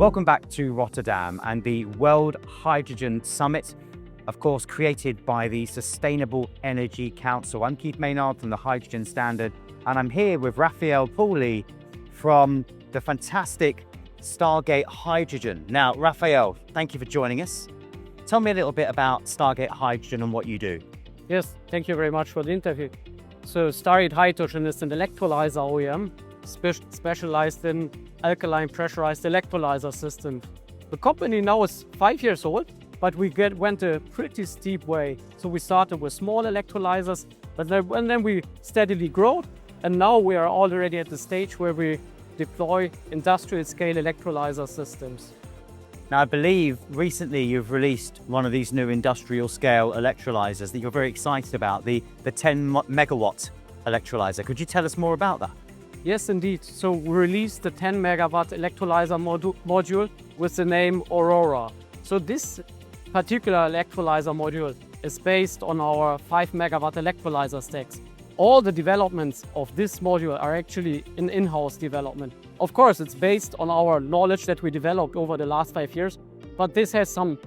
Welcome back to Rotterdam and the World Hydrogen Summit, of course, created by the Sustainable Energy Council. I'm Keith Maynard from the Hydrogen Standard, and I'm here with Raphael Pauli from the fantastic Stargate Hydrogen. Now, Raphael, thank you for joining us. Tell me a little bit about Stargate Hydrogen and what you do. Yes, thank you very much for the interview. So Stargate Hydrogen is an electrolyzer OEM specialized in alkaline pressurized electrolyzer system. The company now is 5 years old, but we went a pretty steep way. So we started with small electrolyzers, and then we steadily grew, and now we are already at the stage where we deploy industrial scale electrolyzer systems. Now, I believe recently you've released one of these new industrial scale electrolysers that you're very excited about, the 10 megawatt electrolyzer. Could you tell us more about that? Yes, indeed. So we released the 10 megawatt electrolyzer module with the name Aurora. So this particular electrolyzer module is based on our 5 megawatt electrolyzer stacks. All the developments of this module are actually in-house development. Of course, it's based on our knowledge that we developed over the last 5 years, but this has some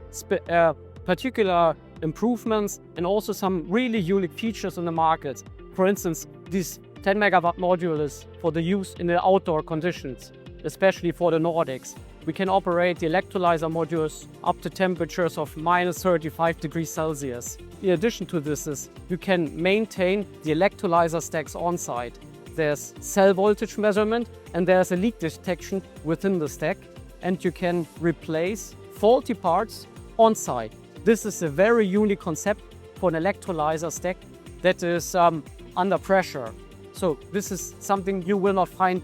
particular improvements and also some really unique features in the market. For instance, this 10 megawatt module is for the use in the outdoor conditions, especially for the Nordics. We can operate the electrolyzer modules up to temperatures of minus 35 degrees Celsius. In addition to this, you can maintain the electrolyzer stacks on site. There's cell voltage measurement and there's a leak detection within the stack, and you can replace faulty parts on site. This is a very unique concept for an electrolyzer stack that is under pressure. So this is something you will not find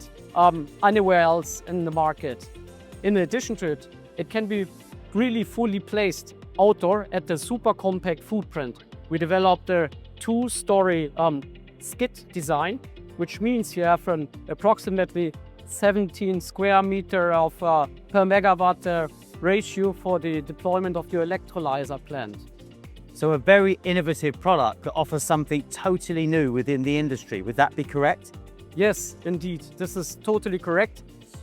anywhere else in the market. In addition to it, it can be really fully placed outdoor at the super compact footprint. We developed a 2-story skid design, which means you have an approximately 17 square meter of per megawatt ratio for the deployment of your electrolyzer plant. So a very innovative product that offers something totally new within the industry. Would that be correct? Yes, indeed. This is totally correct.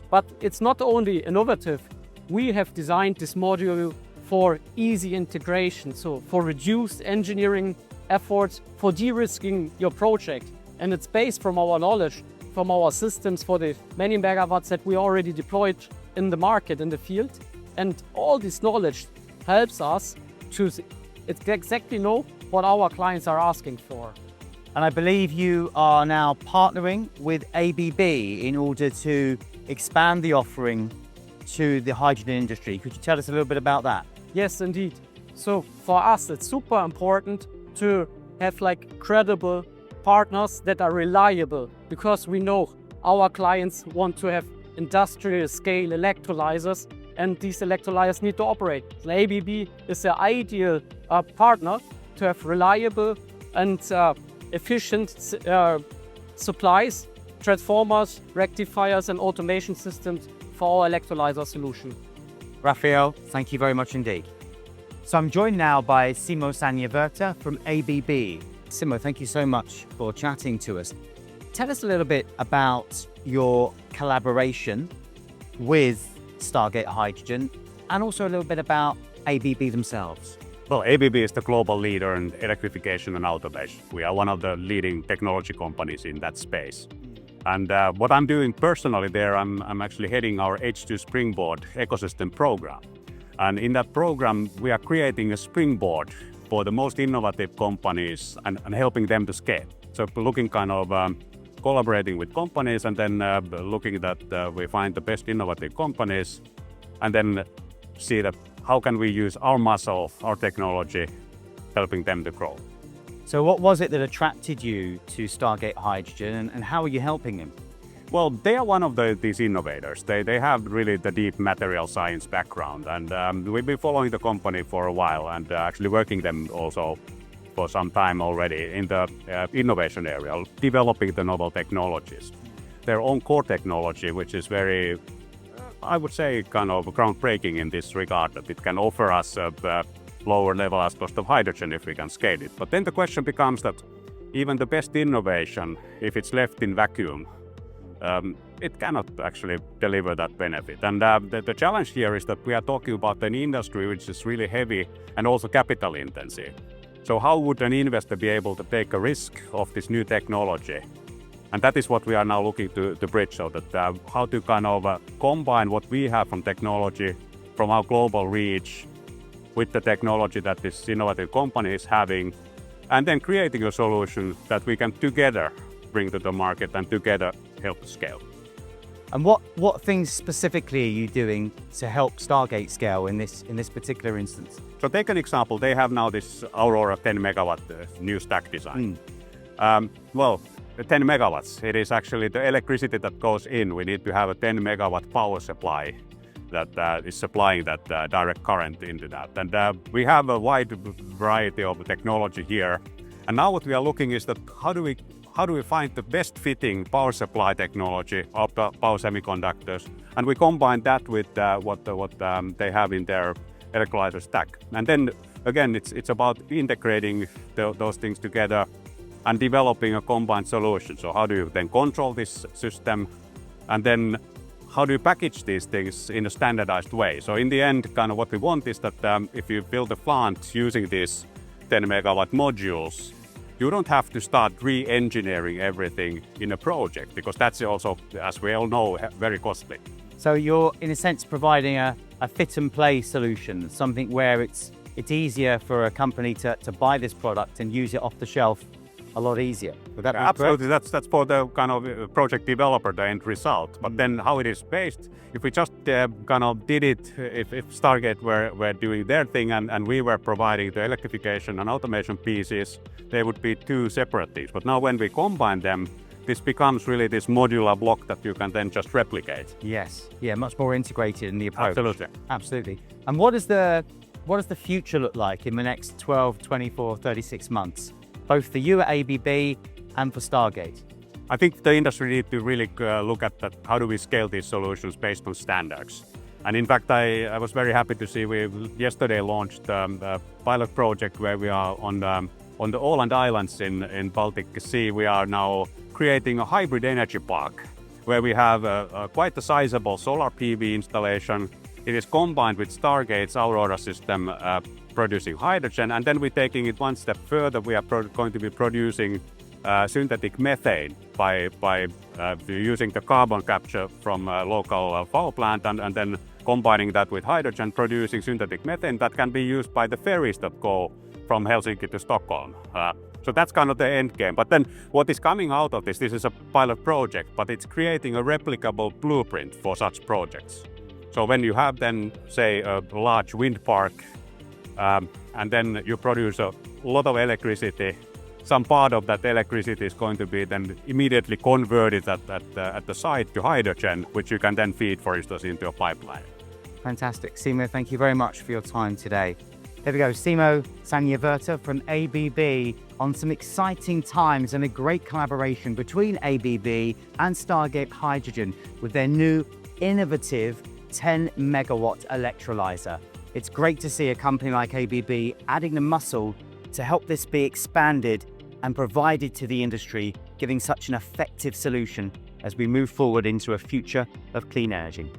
But it's not only innovative. We have designed this module for easy integration, so for reduced engineering efforts, for de-risking your project. And it's based from our knowledge, from our systems for the many megawatts that we already deployed in the market, in the field. And all this knowledge helps us to exactly know what our clients are asking for. And I believe you are now partnering with ABB in order to expand the offering to the hydrogen industry. Could you tell us a little bit about that? Yes, indeed. So for us, it's super important to have credible partners that are reliable, because we know our clients want to have industrial scale electrolyzers, and these electrolyzers need to operate. So ABB is the ideal partner to have reliable and efficient supplies, transformers, rectifiers, and automation systems for our electrolyzer solution. Raphael, thank you very much indeed. So I'm joined now by Simo from ABB. Simo, thank you so much for chatting to us. Tell us a little bit about your collaboration with Stargate Hydrogen, and also a little bit about ABB themselves. Well, ABB is the global leader in electrification and automation. We are one of the leading technology companies in that space. And what I'm doing personally there, I'm actually heading our H2 Springboard ecosystem program. And in that program, we are creating a springboard for the most innovative companies and helping them to scale. So looking collaborating with companies, and then looking that we find the best innovative companies, and then see that how can we use our muscle, our technology, helping them to grow. So what was it that attracted you to Stargate Hydrogen, and how are you helping them? Well, they are one of these innovators. They have really the deep material science background, and we've been following the company for a while, and actually working them also for some time already in the innovation area, developing the novel technologies. Their own core technology, which is very, I would say, groundbreaking in this regard, that it can offer us a lower level as cost of hydrogen if we can scale it. But then the question becomes that even the best innovation, if it's left in vacuum, it cannot actually deliver that benefit. And the challenge here is that we are talking about an industry which is really heavy and also capital intensive. So how would an investor be able to take a risk of this new technology? And that is what we are now looking to bridge, so that how to kind of combine what we have from technology, from our global reach, with the technology that this innovative company is having, and then creating a solution that we can together bring to the market and together help scale. And what things specifically are you doing to help Stargate scale in this particular instance? So take an example. They have now this Aurora 10 megawatt new stack design. Well, 10 megawatts, it is actually the electricity that goes in. We need to have a 10 megawatt power supply that is supplying that direct current into that. And we have a wide variety of technology here. And now what we are looking is that how do we find the best fitting power supply technology of the power semiconductors, and we combine that with what they have in their electrolyzer stack. And then again, it's about integrating those things together and developing a combined solution. So how do you then control this system, and then how do you package these things in a standardized way? So in the end, kind of what we want is that if you build a plant using these 10 megawatt modules, you don't have to start re-engineering everything in a project, because that's also, as we all know, very costly. So you're, in a sense, providing a fit and play solution, something where it's easier for a company to buy this product and use it off the shelf a lot easier. Would that be Absolutely, correct? that's for the kind of project developer, the end result. But then how it is based, if we just kind of did it, if Stargate were doing their thing and we were providing the electrification and automation pieces, they would be two separate things. But now when we combine them, this becomes really this modular block that you can then just replicate. Yes, yeah, much more integrated in the approach. Absolutely. Absolutely. And what does the future look like in the next 12, 24, 36 months? Both for you at ABB and for Stargate? I think the industry needs to really look at that. How do we scale these solutions based on standards? And in fact, I was very happy to see we yesterday launched a pilot project where we are on the Åland Islands in Baltic Sea. We are now creating a hybrid energy park where we have quite a sizable solar PV installation. It is combined with Stargate's Aurora system producing hydrogen, and then we're taking it one step further. We are going to be producing synthetic methane by using the carbon capture from a local power plant and then combining that with hydrogen, producing synthetic methane that can be used by the ferries that go from Helsinki to Stockholm. So that's kind of the end game. But then what is coming out of this is a pilot project, but it's creating a replicable blueprint for such projects. So when you have then, say, a large wind park, and then you produce a lot of electricity, some part of that electricity is going to be then immediately converted at the site to hydrogen, which you can then feed, for instance, into a pipeline. Fantastic. Simo, thank you very much for your time today. There we go, Simo Sanvera from ABB on some exciting times and a great collaboration between ABB and Stargate Hydrogen with their new innovative 10 megawatt electrolyzer. It's great to see a company like ABB adding the muscle to help this be expanded and provided to the industry, giving such an effective solution as we move forward into a future of clean energy.